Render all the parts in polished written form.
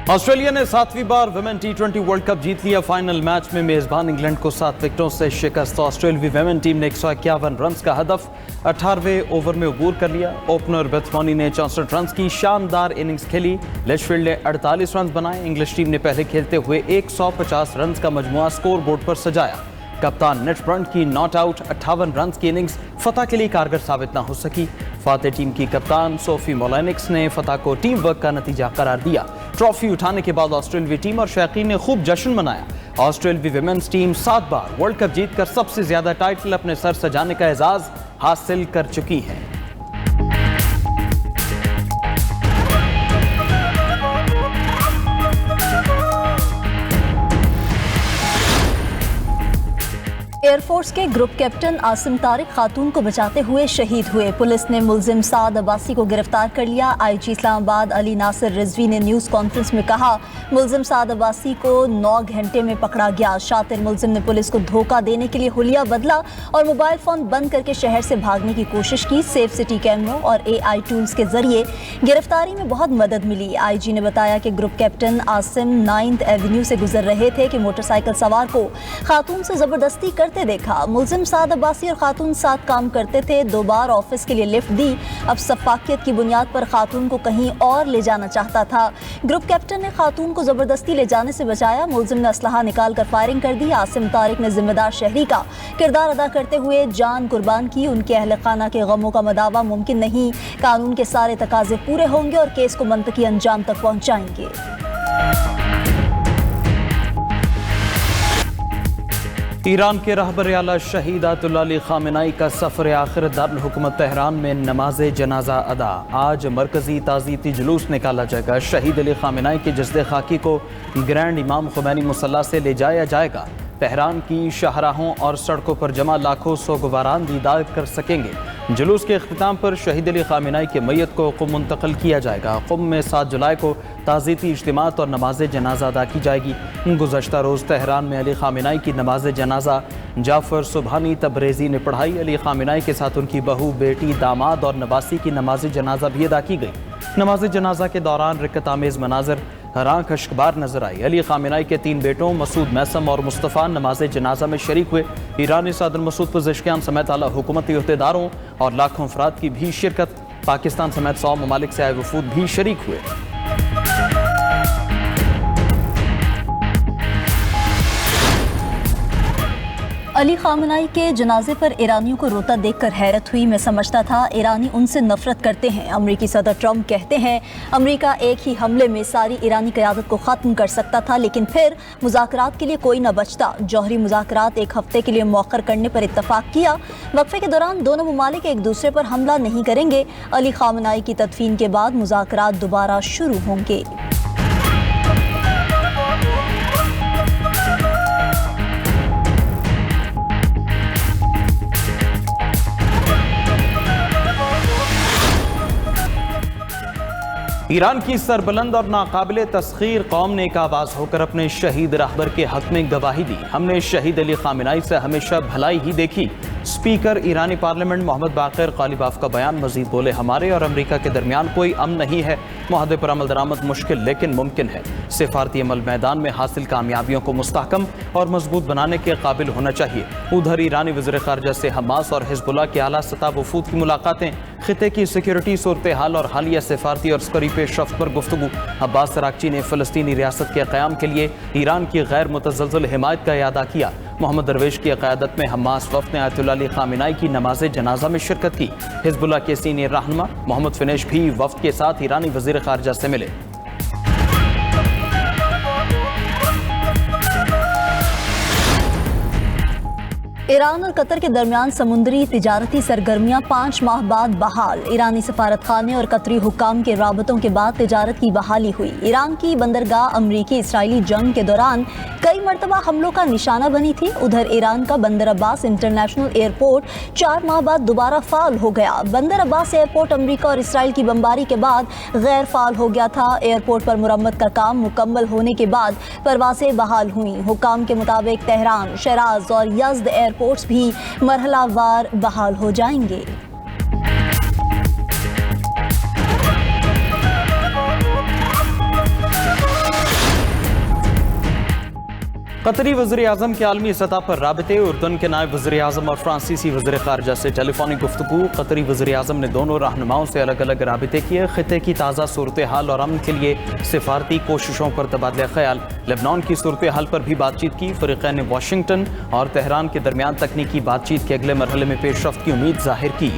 Australia ने 7वीं बार women T20 world cup जीत लिया। Final match में मेजबान इंग्लैंड को 7 विकेटों से शिकस्त। ऑस्ट्रेलियाई वुमेन टीम ने 151 रन का हदफ 18वें ओवर में अबूर कर लिया। ओपनर बेथ मोनी ने 64 रन की शानदार इनिंग्स खेली। लिचफील्ड ने 48 रन बनाए। इंग्लिश टीम ने पहले खेलते हुए 150 रन का मजमुआ स्कोर बोर्ड पर सजाया। कप्तान नेट ब्रंट की नॉट आउट 58 रन की इनिंग्स फतह के लिए कारगर साबित न हो सकी। फातेह टीम की कप्तान सोफी मोलेनिक्स ने फतह को टीम वर्क का नतीजा करार दिया। ट्रॉफी उठाने के बाद ऑस्ट्रेलियाई टीम और शौकीन ने खूब जश्न मनाया। ऑस्ट्रेलियाई विमेन्स टीम 7 बार वर्ल्ड कप जीतकर सबसे ज्यादा टाइटल अपने सर सजाने का एजाज हासिल कर चुकी है। एयरफोर्स के ग्रुप कैप्टन आसिम तारिक खातून को बचाते हुए शहीद हुए। पुलिस ने मुलजिम साद अब्बासी को गिरफ्तार कर लिया। आईजी इस्लामाबाद अली नासिर रिजवी ने न्यूज़ कॉन्फ्रेंस में कहा, मुलजिम साद अब्बासी को 9 घंटे में पकड़ा गया। शातिर मुलजिम ने पुलिस को धोखा देने के लिए हुलिया बदला और मोबाइल फ़ोन बंद करके शहर से भागने की कोशिश की। सेफ सिटी कैमरों और AI टूल्स के जरिए गिरफ्तारी में बहुत मदद मिली। IG ने बताया कि group captain Asim 9th Avenue से गुजर रहे थे कि मोटरसाइकिल सवार को खातून से ज़बरदस्ती करते देखा। मुलजिम साद अब्बासी और खातून साथ काम करते थे। 2 बार ऑफिस के लिए लिफ्ट दी। अब सफाकियत की बुनियाद पर खातून को कहीं और ले जाना चाहता था। ग्रुप कैप्टन ने खातून को जबरदस्ती ले जाने से बचाया। मुलजिम ने असलहा निकाल कर फायरिंग कर दी। आसिम तारिक ने जिम्मेदार शहरी का किरदार अदा करते हुए जान कुर्बान की। उनके अहल खाना के गमों का मदावा मुमकिन नहीं। कानून के सारे तकाजे पूरे होंगे और केस को मंतकी अंजाम तक पहुंचाएंगे। ईरान के रहबर आला शहीद आयतुल्लाह अली खामेनाई का सफ़र आखिर दारुल हुकूमत तेहरान में नमाज जनाजा अदा। आज मरकजी ताज़ियती जुलूस निकाला जाएगा। शहीद अली खामेनाई के जस्दे खाकी को ग्रैंड इमाम खुमैनी मुसल्ला से ले जाया जाएगा। तेहरान की शाहराहों और सड़कों पर जमा लाखों सोगवारान दीदार कर सकेंगे। जुलूस के अख्तिताम पर शहीद अली खामेनाई के मैयत को क़ुम मुंतकिल किया जाएगा। क़ुम में 7 जुलाई को ताज़ियती इज्तिमात और नमाज जनाजा अदा की जाएगी। गुज़श्ता रोज़ तेहरान में अली खामेनाई की नमाज जनाजा जाफ़र सुबहानी तबरेज़ी ने पढ़ाई। अली खामेनाई के साथ उनकी बहू, बेटी, दामाद और नवासी की नमाज जनाजा भी अदा की गई। नमाज जनाजा के दौरान रिक्कत आमेज़ मनाजर राख अश्कबार नजर आई। अली खामेनाई के 3 बेटों मसूद, मैसम और मुस्तफ़ा नमाज जनाजा में शरीक हुए। ईरानी सदर मसूद पज़ेश्कियान समेत आला हुकूमती अहदेदारों और लाखों अफराद की भी शिरकत। पाकिस्तान समेत 100 ममालिक से आए वफूद भी शरीक हुए। अली खामेनाई के जनाजे पर ईरानियों को रोता देखकर हैरत हुई। मैं समझता था ईरानी उनसे नफरत करते हैं। अमरीकी सदर ट्रंप कहते हैं अमरीका एक ही हमले में सारी ईरानी क़यादत को ख़त्म कर सकता था, लेकिन फिर मुज़ाकरात के लिए कोई न बचता। जौहरी मुज़ाकरात 1 हफ्ते के लिए मौखर करने पर इत्तफाक किया। वक्फे के दौरान दोनों ममालिक एक दूसरे पर हमला नहीं करेंगे। अली खामेनाई की तदफीन के बाद मुज़ाकरात दोबारा शुरू होंगे। ईरान की सरबलंद और नाकाबिले तस्खीर कौम ने एक आवाज़ होकर अपने शहीद रहबर के हक में गवाही दी। हमने शहीद अली खामेनाई से हमेशा भलाई ही देखी। स्पीकर ईरानी पार्लियामेंट मोहम्मद बाक़िर ग़ालिबाफ का बयान मजीद बोले, हमारे और अमरीका के दरमियान कोई अमन नहीं है। मुआहदे पर अमल दरामद मुश्किल लेकिन मुमकिन है। सिफारती अमल मैदान में हासिल कामयाबियों को मुस्तहकम और मजबूत बनाने के काबिल होना चाहिए। उधर ईरानी वज़ीर ख़ारजा से हमास और हिज़्बुल्लाह के आला सतह वफूद की मुलाकातें, खिते की सिक्योरिटी सूरत हाल और हालिया सिफारती और अस्करी पेशरफ्त पर गुफ्तगू। अब्बास अरागची ने फ़लस्तीनी रियासत के क़याम के लिए ईरान की गैर मुतज़लज़ल हिमायत का इयादा किया। मोहम्मद दरवेश की क़यादत में हमास वफ़द ने आयतुल्लाह अली खामेनाई की नमाज जनाजा में शिरकत की। हिज़्बुल्लाह के सीनियर रहनुमा मोहम्मद फिनेश भी वफ़द के साथ ईरानी वज़ीर ख़ारजा से मिले। ईरान और कतर के दरमियान समुद्री तिजारती सरगर्मियां 5 माह बाद बहाल। ईरानी सफारत खाने और कतरी हुक्काम के राबतों के बाद तिजारत की बहाली हुई। ईरान की बंदरगाह अमरीकी इसराइली जंग के दौरान कई मरतबा हमलों का निशाना बनी थी। उधर ईरान का बंदर अब्बास इंटरनेशनल एयरपोर्ट 4 माह बाद दोबारा फाल हो गया। बंदर अब्बास एयरपोर्ट अमरीका और इसराइल की बमबारी के बाद गैर फाल हो गया था। एयरपोर्ट पर मुरम्मत का काम मुकम्मल होने के बाद परवासें बहाल हुई। हुक्काम के मुताबिक तेहरान, शराज और यज़्द एयरपोर्ट्स भी मरहलावार बहाल हो जाएंगे। कतरी वज़ीर-ए-आज़म के आलमी सतह पर राबते, उर्दन के नायब वज़ीर-ए-आज़म और फ्रांसीसी वज़ीर ख़ारजा से टेलीफोनिक गुफ्तगू। कतरी वज़ीर-ए-आज़म ने दोनों रहनुमाओं से अलग अलग राबते किए। खित्ते की ताज़ा सूरत हाल और अमन के लिए सिफारती कोशिशों पर तबादला ख्याल। लेबनान की सूरत हाल पर भी बातचीत की। फ़रीक़ैन ने वाशिंगटन और तेहरान के दरमियान तकनीकी बातचीत के अगले मरहले में पेशरफ्त की उम्मीद जाहिर की।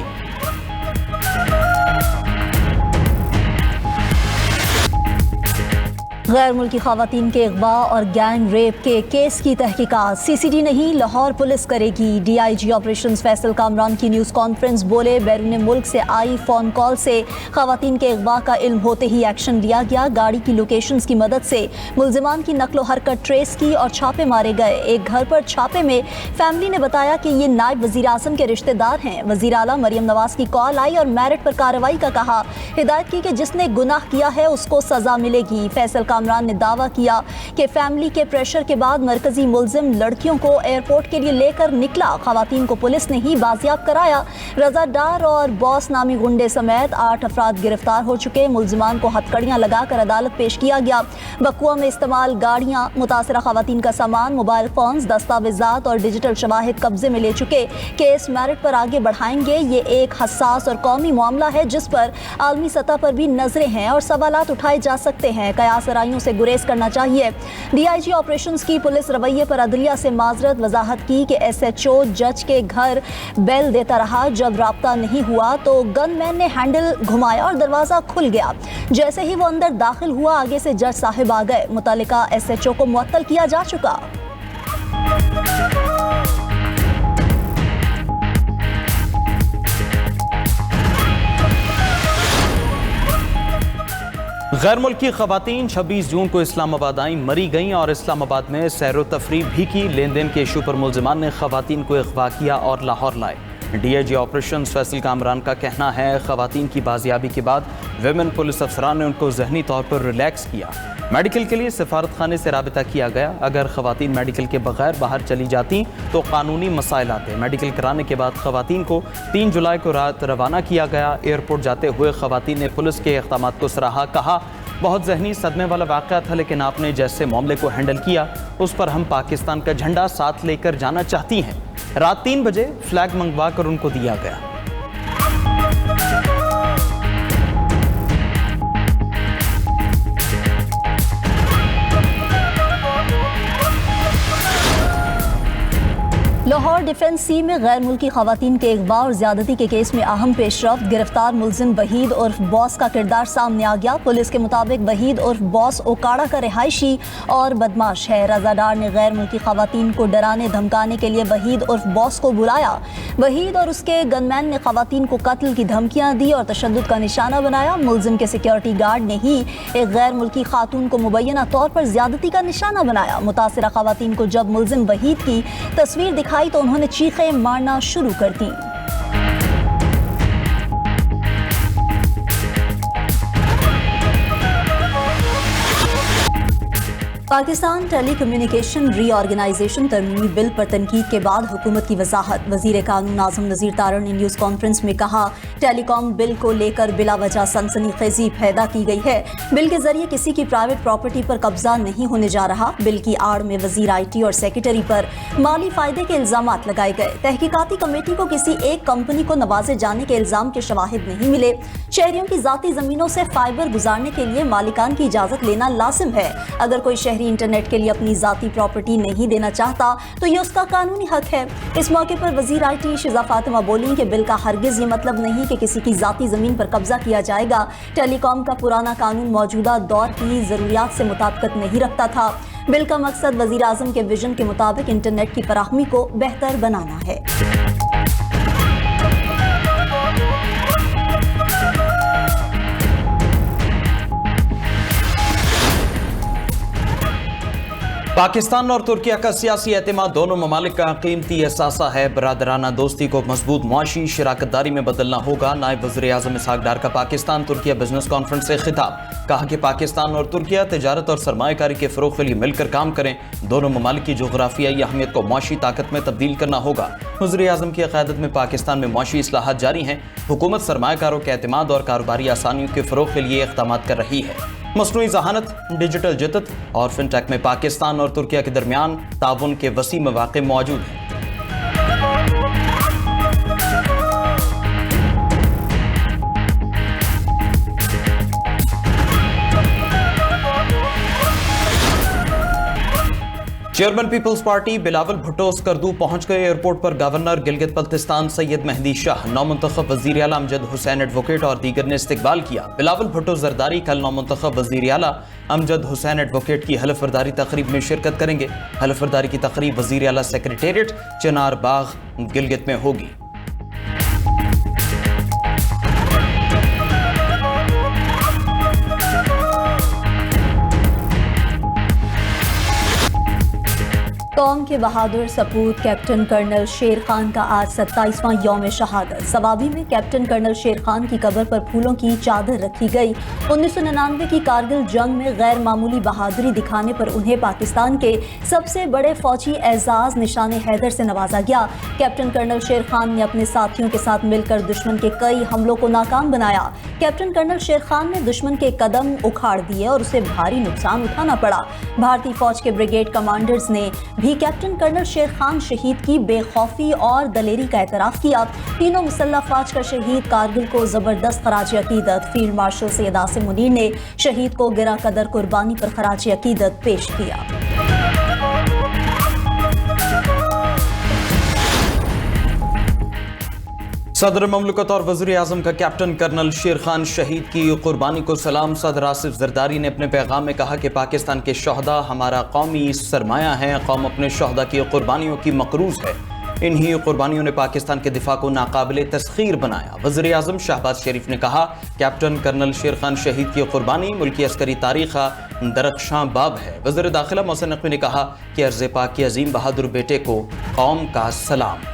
गैर मुल्की खवातीन के अगवा और गैंग रेप के केस की तहकीकात CCD नहीं, लाहौर पुलिस करेगी। DIG ऑपरेशंस फैसल कामरान की न्यूज़ कॉन्फ्रेंस। बोले, बैरून मुल्क से आई फ़ोन कॉल से खवातीन के अगवा का इल्म होते ही एक्शन लिया गया। गाड़ी की लोकेशंस की मदद से मुल्जिमान की नकलो हरकत ट्रेस की और छापे मारे गए। एक घर पर छापे में फैमिली ने बताया कि ये नायब वज़ीर आज़म के रिश्तेदार हैं। वज़ीर आला मरियम नवाज की कॉल आई और मेरिट पर कार्रवाई का कहा। हिदायत की कि जिसने गुनाह किया है उसको सज़ा मिलेगी। फैसल कामरान ने दावा किया कि फैमिली के प्रेशर के बाद मरकजी मुल्जिम लड़कियों को एयरपोर्ट के लिए लेकर निकला। खवातीन को पुलिस ने ही बाजियाब कराया। रजा डार और बॉस नामी गुंडे समेत 8 अफराद गिरफ्तार हो चुके। मुल्जिमान को हथकड़ियां लगाकर अदालत पेश किया गया। बकुआ में इस्तेमाल गाड़ियां, मुतासरा खवातीन का सामान, मोबाइल फोन्स, दस्तावेजात और डिजिटल शवाहिद कब्जे में ले चुके। केस मेरिट पर आगे बढ़ाएंगे। ये एक हसास और कौमी मामला है जिस पर आलमी सतह पर भी नजरें हैं और सवालात उठाए जा सकते हैं। कयास आराइयों से गुरेज करना चाहिए। DIG ऑपरेशंस की पुलिस रवैये पर अदलिया से माजरत। वजाहत की कि SHO जज के घर बेल देता रहा। जब राब्ता नहीं हुआ तो गनमैन ने हैंडल घुमाया और दरवाजा खुल गया। जैसे ही वो अंदर दाखिल हुआ, आगे से जज साहिब आ गए। मुतल्लिका SHO को मुअत्तल किया जा चुका। गैर मुल्की खवातीन 26 जून को इस्लामाबाद आई, मरी गईं और इस्लामाबाद में सैर तफरी भी की। लेन देन के इशू पर मुल्जिमान ने खवातीन को अगवा किया और लाहौर लाए। DIG ऑपरेशंस फैसल कामरान का कहना है खवातीन की बाजियाबी के बाद विमेन पुलिस अफसरान ने उनको जहनी तौर पर रिलैक्स किया। मेडिकल के लिए सिफारत खाने से राबिता किया गया। अगर खवातीन मेडिकल के बगैर बाहर चली जाती तो कानूनी मसाइल आते। मेडिकल कराने के बाद खवातीन को 3 जुलाई को रात रवाना किया गया। एयरपोर्ट जाते हुए खवातीन ने पुलिस के इक़दामात को सराहा। कहा, बहुत जहनी सदमे वाला वाक़या था, लेकिन आपने जैसे मामले को हैंडल किया उस पर हम पाकिस्तान का झंडा साथ लेकर जाना चाहती हैं। रात 3 बजे फ्लैग मंगवा कर उनको दिया गया। लाहौर डिफेंस सी में गैर मुल्की खवातीन के अगवा और ज्यादती के केस में अहम पेशरफ्त। गिरफ्तार मुल्जिम वहीद उर्फ बॉस का किरदार सामने आ गया। पुलिस के मुताबिक वहीद उर्फ बॉस ओकाड़ा का रिहायशी और बदमाश है। रजादार ने गैर मुल्की खवातीन को डराने धमकाने के लिए वहीद उर्फ बॉस को बुलाया। वहीद और उसके गनमैन ने खवातीन को कत्ल की धमकियां दी और तशद्दुद का निशाना बनाया। मुल्जिम के सिक्योरिटी गार्ड ने ही एक गैर मुल्की खातून को मुबैना तौर पर ज्यादती का निशाना बनाया। मुतासिरा खवातीन को जब मुल्जिम वहीद की तस्वीर दिखाई तो उन्होंने चीखें मारना शुरू कर दी। पाकिस्तान टेली कम्युनिकेशन रीऑर्गेनाइजेशन तरमीमी बिल पर तनकीद के बाद हुकूमत की वजाहत। वजीर कानून आज़म नज़ीर तारड़ ने न्यूज़ कॉन्फ्रेंस में कहा, टेलीकॉम बिल को लेकर बिला वजह सनसनीखेजी पैदा की गई है। बिल के जरिए किसी की प्राइवेट प्रॉपर्टी पर कब्जा नहीं होने जा रहा। बिल की आड़ में वजीर IT और सेक्रेटरी पर माली फायदे के इल्जामात लगाए गए। तहकीकाती कमेटी को किसी एक कंपनी को नवाजे जाने के इल्जाम के शवाहिद नहीं मिले। शहरियों की जाती जमीनों से फाइबर गुजारने के लिए मालिकान की इजाजत लेना लाजिम है। अगर कोई शहरी इंटरनेट के लिए अपनी जाती प्रॉपर्टी नहीं देना चाहता तो ये उसका कानूनी हक है। इस मौके पर वजीर IT शिजा फातिमा बोली कि बिल का हरगिज ये मतलब नहीं कि किसी की जाती जमीन पर कब्जा किया जाएगा। टेलीकॉम का पुराना कानून मौजूदा दौर की जरूरियात से मुताबिकत नहीं रखता था। बिल का मकसद वजीर आजम के विजन के मुताबिक इंटरनेट की फराहमी को बेहतर बनाना है। पाकिस्तान और तुर्किया का सियासी एतमाद दोनों ममालिक का कीमती असासा है। बरादराना दोस्ती को मजबूत मुआशी शराकतदारी में बदलना होगा। नायब वज़ीर-ए-आज़म इसहाक डार का पाकिस्तान तुर्किया बिजनेस कॉन्फ्रेंस से खिताब। कहा कि पाकिस्तान और तुर्किया तिजारत और सरमायाकारी के फ़रोग़ के लिए मिलकर काम करें। दोनों ममालिक की जोग्राफियाई अहमियत को मुआशी ताकत में तब्दील करना होगा। वज़ीर-ए-आज़म की क़यादत में पाकिस्तान में मुआशी इस्लाहात जारी हैं। हुकूमत सरमायाकारों के एतमाद और कारोबारी आसानियों के फ़रोग़ के लिए इक़दामात कर रही है। मसनूई जहानत, डिजिटल जदत और फिनटेक में पाकिस्तान और तुर्किया के दरमियान ताउन के वसी मौक़े मौजूद हैं। चेयरमैन पीपल्स पार्टी बिलावल भुट्टो स्कर्दू पहुंच गए। एयरपोर्ट पर गवर्नर गिलगित बल्तिस्तान सैयद मेहदी शाह, नौमुंतखब वज़ीर आला अमजद हुसैन एडवोकेट और दीगर ने इस्तकबाल किया। बिलावल भुट्टो जरदारी कल नौमुंतखब वज़ीर आला अमजद हुसैन एडवोकेट की हलफ बर्दारी तकरीब में शिरकत करेंगे। हलफ बर्दारी की तकरीब वज़ीर आला सेक्रेटेरिएट चिनार बाग गिलगित में होगी। कौम के बहादुर सपूत कैप्टन कर्नल शेर खान का आज 27वां यौम शहादत। सवाबी में कैप्टन कर्नल शेर खान की कब्र पर फूलों की चादर रखी गई। 1999 की कारगिल जंग में गैर मामूली बहादुरी दिखाने पर उन्हें पाकिस्तान के सबसे बड़े फौजी एजाज निशान हैदर से नवाजा गया। कैप्टन कर्नल शेर खान ने अपने साथियों के साथ मिलकर दुश्मन के कई हमलों को नाकाम बनाया। कैप्टन कर्नल शेर खान ने दुश्मन के कदम उखाड़ दिए और उसे भारी नुकसान उठाना पड़ा। भारतीय फौज के ब्रिगेड कमांडर्स ने भी कैप्टन कर्नल शेर खान शहीद की बेखौफी और दलेरी का एतराफ़ किया। तीनों मुसल्लह अफवाज का शहीद कारगिल को जबरदस्त खराज अकीदत। फील्ड मार्शल सैयद आसिम मुनीर ने शहीद को गिरा कदर कुर्बानी पर खराज अकीदत पेश किया। सदर ममलकत और वज़ीर आज़म का कैप्टन कर्नल शेर खान शहीद की कुर्बानी को सलाम। सदर आसिफ जरदारी ने अपने पैगाम में कहा कि पाकिस्तान के शहदा हमारा कौमी सरमाया है। कौम अपने शहदा की कुर्बानियों की मकरूज़ है। इन्हीं कुर्बानियों ने पाकिस्तान के दिफा को नाकाबिले तस्खीर बनाया। वज़ीर आज़म शहबाज शरीफ ने कहा, कैप्टन कर्नल शेर खान शहीद की कुर्बानी मुल्की अस्करी तारीख़ का दरख्शां बाब है। वज़ीर दाखिला मोहसिन नकवी ने कहा कि अर्ज़ पाक के अजीम बहादुर बेटे को कौम का सलाम।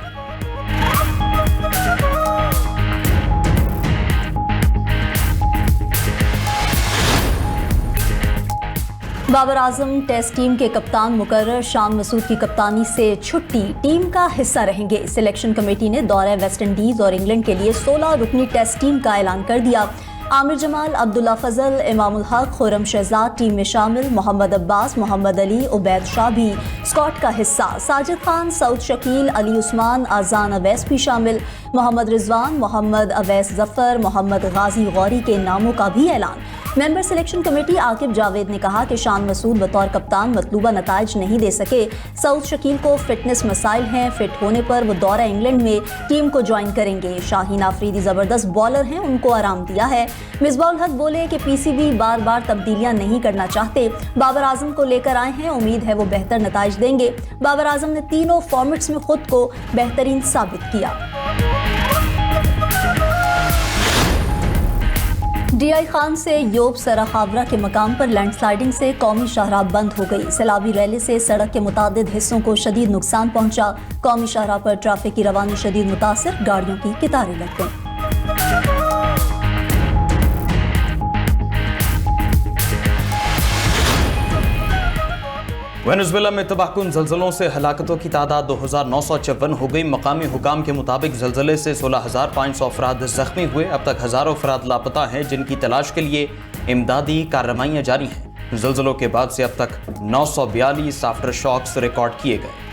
बाबर आजम टेस्ट टीम के कप्तान मुकर्रर शान मसूद की कप्तानी से छुट्टी, टीम का हिस्सा रहेंगे। सिलेक्शन कमेटी ने दौरे वेस्ट इंडीज और इंग्लैंड के लिए 16 रुकनी टेस्ट टीम का ऐलान कर दिया। आमिर जमाल, अब्दुल्ला फजल, इमामुल हक, खुरम शहजाद टीम में शामिल। मोहम्मद अब्बास, मोहम्मद अली, उबैद शाह भी स्क्वाड का हिस्सा। साजिद खान, सऊद शकील, अली उस्मान, आजान अवैस भी शामिल। मोहम्मद रिजवान, मोहम्मद अवैस जफर, मोहम्मद गाजी गौरी के नामों का भी ऐलान। Member selection committee Aqib Javed ने कहा कि शान मसूद बतौर कप्तान मतलूबा नताइज नहीं दे सके। सऊद शकील को फिटनेस मसाइल हैं, फिट होने पर वो दौरा इंग्लैंड में टीम को ज्वाइन करेंगे। शाहीन आफरीदी जबरदस्त बॉलर हैं, उनको आराम दिया है। मिसबाउल हक बोले कि पीसीबी बार बार तब्दीलियां नहीं करना चाहते। बाबर आजम को लेकर आए हैं, उम्मीद है वो बेहतर नताइज देंगे। बाबर आजम ने तीनों फॉर्मेट्स में खुद को बेहतरीन साबित किया। डीआई खान से योब सरा खावरा के मकाम पर लैंडस्लाइडिंग से कौमी शाहराह बंद हो गई। सैलाबी रैली से सड़क के मुतादिद हिस्सों को शदीद नुकसान पहुंचा। कौमी शाहराह पर ट्रैफिक की रवानी शदीद मुतासिर, गाड़ियों की कतारें लग गईं। वेनेजुएला में तबाहकुन ज़लज़लों से हलाकतों की तादाद 2954 हो गई। मकामी हुकाम के मुताबिक ज़लज़ले से 16,500 अफराद ज़ख्मी हुए। अब तक हज़ारों अफराद लापता हैं, जिनकी तलाश के लिए इमदादी कार्रवाइयाँ जारी हैं। ज़लज़लों के बाद से अब तक 942 आफ्टर शॉक्स रिकॉर्ड किए गए।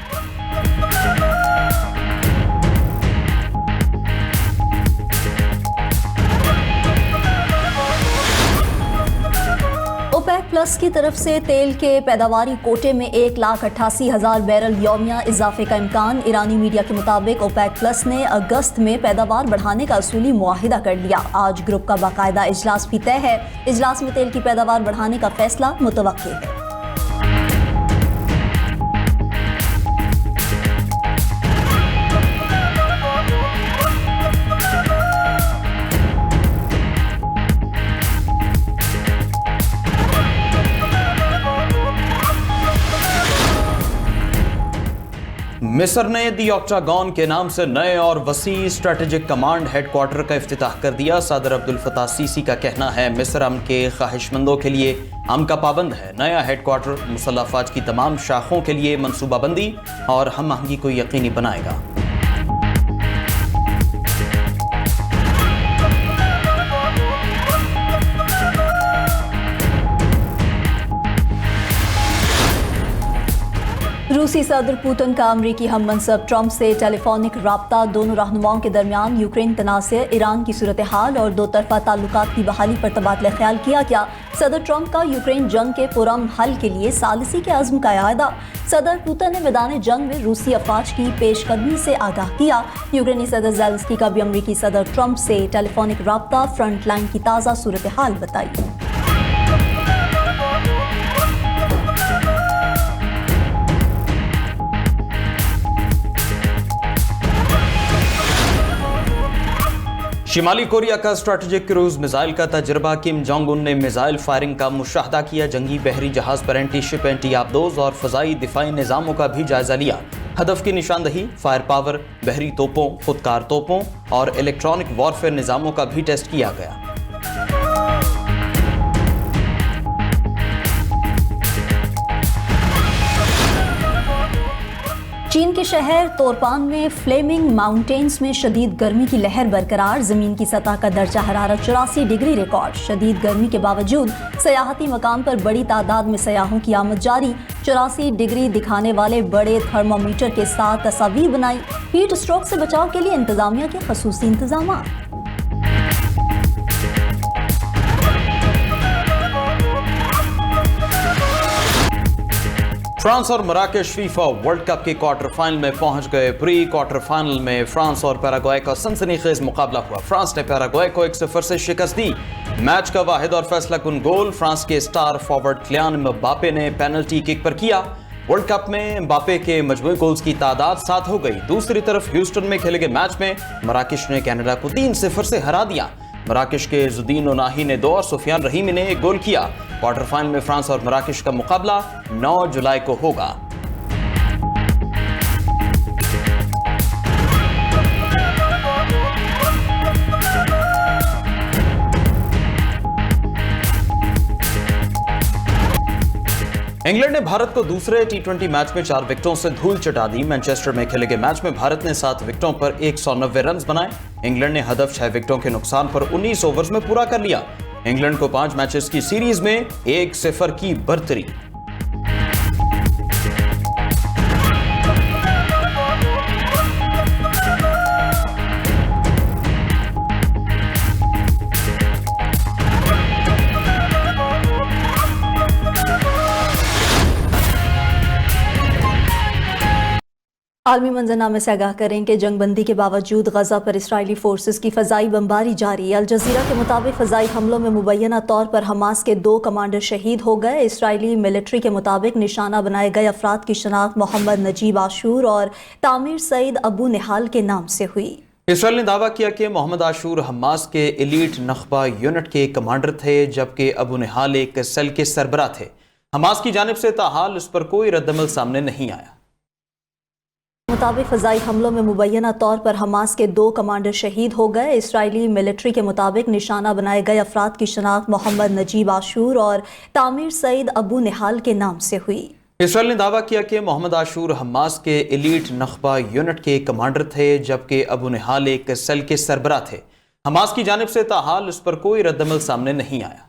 ओपेक प्लस की तरफ से तेल के पैदावारी कोटे में 1,88,000 बैरल यौमिया इजाफे का इम्कान। ईरानी मीडिया के मुताबिक ओपेक प्लस ने अगस्त में पैदावार बढ़ाने का असूली मुआहिदा कर लिया। आज ग्रुप का बाकायदा इजलास भी तय है। इजलास में तेल की पैदावार बढ़ाने का फैसला मुतवक्किल है। मिस्र ने दी ऑक्टागन के नाम से नए और वसी स्ट्रेटेजिक कमांड हेडक्वार्टर का इफ्तिताह कर दिया। सदर अब्दुल फताह सीसी का कहना है, मिस्र अमन के ख्वाहिशमंदों के लिए अमन का पाबंद है। नया हेडक्वार्टर मुसल्लह अफवाज की तमाम शाखों के लिए मनसूबाबंदी और हम आहंगी को यकीनी बनाएगा। रूसी सदर पुतिन का अमरीकी हम मनसब ट्रंप से टेलीफोनिक राब्ता, दोनों रहनुमाओं के दरमियान यूक्रेन तनाज़े, ईरान की सूरत हाल और दो तरफा ताल्लुकात की बहाली पर तबादला ख्याल किया गया। सदर ट्रंप का यूक्रेन जंग के पुरअमन हल के लिए सालिसी के अज़्म का इआदा। सदर पुतिन ने मैदान जंग में रूसी अफवाज की पेशकदमी से आगाह किया। यूक्रेनी सदर ज़ेलेंस्की का भी अमरीकी सदर ट्रंप से टेलीफोनिक राब्ता, फ्रंट लाइन की ताज़ा सूरत हाल बताई। शिमाली कोरिया का स्ट्रेटेजिक क्रूज मिसाइल का तजर्बा, किम जोंग उन ने मिसाइल फायरिंग का मुशाहदा किया। जंगी बहरी जहाज पर एंटी शिप, एंटी आबदोज और फजाई दिफाई निज़ामों का भी जायजा लिया। हदफ की निशानदही, फायर पावर, बहरी तोपों, खुदकार तोपों और इलेक्ट्रॉनिक वॉरफेयर निज़ामों का भी टेस्ट किया गया। चीन के शहर तोरपान में फ्लेमिंग माउंटेन्स में शदीद गर्मी की लहर बरकरार। जमीन की सतह का दर्जा हरारत 84 डिग्री रिकॉर्ड। शदीद गर्मी के बावजूद सयाहती मकाम पर बड़ी तादाद में सयाहों की आमद जारी। 84 डिग्री दिखाने वाले बड़े थर्मोमीटर के साथ तस्वीर बनाई। हीट स्ट्रोक से बचाव के लिए इंतजामिया के खसूसी इंतजाम। फ्रांस और मराकेश फीफा वर्ल्ड कप के क्वार्टर फाइनल में पहुंच गए। प्री क्वार्टर फाइनल में फ्रांस और पैराग्वे का सनसनीखेज मुकाबला हुआ। फ्रांस ने पैराग्वे को 1-0 से शिकस्त दी। मैच का वाहिद और फैसला कुन गोल फ्रांस के स्टार फॉरवर्ड किलियान म्बाप्पे ने पेनल्टी किक पर किया। वर्ल्ड कप में म्बाप्पे के मजमूई गोल्स की तादाद 7 हो गई। दूसरी तरफ ह्यूस्टन में खेले गए मैच में मराकेश ने कनाडा को 3-0 से हरा दिया। मराकेश के जुद्दीन ओनाही ने 2 और सुफियान रहीमी ने 1 गोल किया। क्वार्टर फाइनल में फ्रांस और मराकेश का मुकाबला 9 जुलाई को होगा। इंग्लैंड ने भारत को दूसरे T20 मैच में 4 विकेटों से धूल चटा दी। मैनचेस्टर में खेले गए मैच में भारत ने 7 विकेटों पर 190 रन बनाए। इंग्लैंड ने हदफ 6 विकेटों के नुकसान पर 19 ओवर्स में पूरा कर लिया। इंग्लैंड को 5 मैचेस की सीरीज में 1-0 की बढ़तरी। आलमी मंजरनामे से आगाह करें कि जंगबंदी के बावजूद गजा पर इसराइली फोर्सेस की फ़ज़ाई बमबारी जारी। अल जज़ीरा के मुताबिक फ़ज़ाई हमलों में मुबैना तौर पर हमास के 2 कमांडर शहीद हो गए। इसराइली मिलिट्री के मुताबिक निशाना बनाए गए अफराद की शनाख्त मोहम्मद नजीब आशूर और तामिर सईद अबू निहाल के नाम से हुई। इसराइल ने दावा किया कि मोहम्मद आशूर हमास के एलीट नख्बा यूनिट के कमांडर थे, जबकि अबू निहाल एक सेल के सरबराह थे। हमास की जानिब से ताहाल इस पर कोई रद्दमल सामने नहीं आया। मुताबिक फ़ज़ाई हमलों में मुबैना तौर पर हमास के 2 कमांडर शहीद हो गए। इसराइली मिलिट्री के मुताबिक निशाना बनाए गए अफराद की शनाख्त मोहम्मद नजीब आशूर और तामिर सईद अबू निहाल के नाम से हुई। इसराइल ने दावा किया कि मोहम्मद आशूर हमास के एलीट नख्बा यूनिट के कमांडर थे, जबकि अबू निहाल एक सेल के सरबराह थे। हमास की जानिब से ताहाल इस पर कोई रद्दमल सामने नहीं आया।